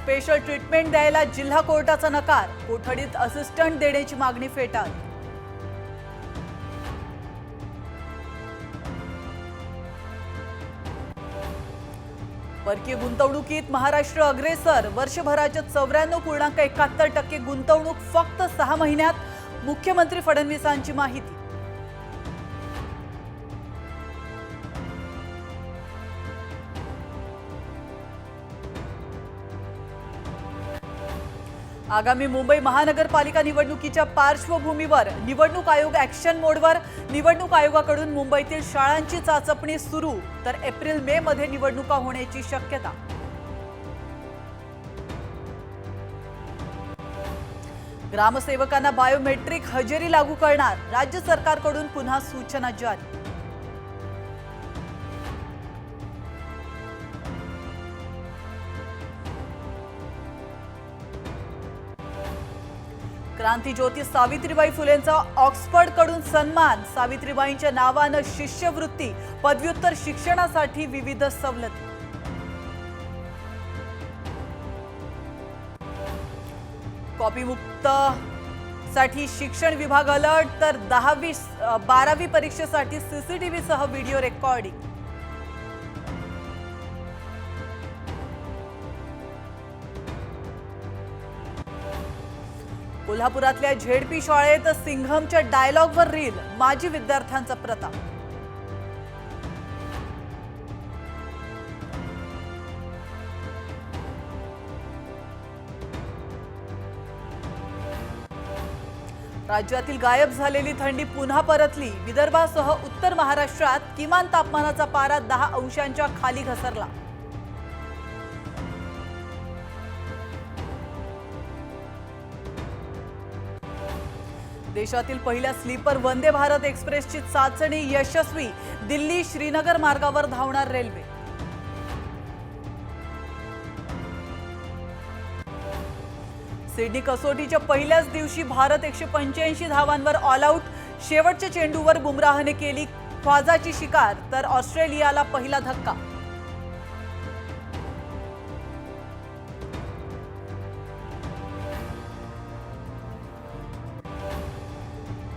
Special treatment द्यायला जिल्हा कोर्टाचा नकार, कोठडीत असिस्टंट देण्याची मागणी फेटाळली. परकीय गुंतवणुकीत महाराष्ट्र अग्रेसर, वर्षभराच्या 94.71% गुंतवणूक फक्त 6 महिन्यात, मुख्यमंत्री फडणवीसांची माहिती. आगामी मुंबई महानगरपालिका निवडणुकीच्या पार्श्वभूमीवर निवडणूक आयोग ॲक्शन मोडवर. निवडणूक आयोगाकडून मुंबईतील शाळांची चाचपणी सुरू, तर एप्रिल-मे मध्ये निवडणुका होण्याची शक्यता. ग्रामसेवकांना बायोमेट्रिक हजेरी लागू करणार, राज्य सरकारकडून पुन्हा सूचना जारी. क्रांतीज्योती सावित्रीबाई फुलेंचा ऑक्सफर्डकडून सन्मान, सावित्रीबाईंच्या नावानं शिष्यवृत्ती, पदव्युत्तर शिक्षणासाठी विविध सवलती. कॉपीमुक्त साठी शिक्षण विभाग अलर्ट, तर 10वी-12वी परीक्षेसाठी सीसीटीव्ही सह व्हिडिओ रेकॉर्डिंग. कोल्हापुरातल्या झेडपी शाळेत सिंघमच्या डायलॉगवर रील, माजी विद्यार्थ्यांचा प्रताप. राज्यातील गायब झालेली थंडी पुन्हा परतली, विदर्भासह उत्तर महाराष्ट्रात किमान तापमानाचा पारा 10 अंशांच्या खाली घसरला. देशातील पहिल्या स्लीपर वंदे भारत एक्सप्रेसची चाचणी यशस्वी, दिल्ली श्रीनगर मार्गावर धावणार रेल्वे. सिडनी कसोटीच्या पहिल्याच दिवशी भारत 185 धावांवर ऑल आउट, शेवटच्या चेंडूवर बुमराहने केली ख्वाजाची शिकार, तर ऑस्ट्रेलियाला पहिला धक्का.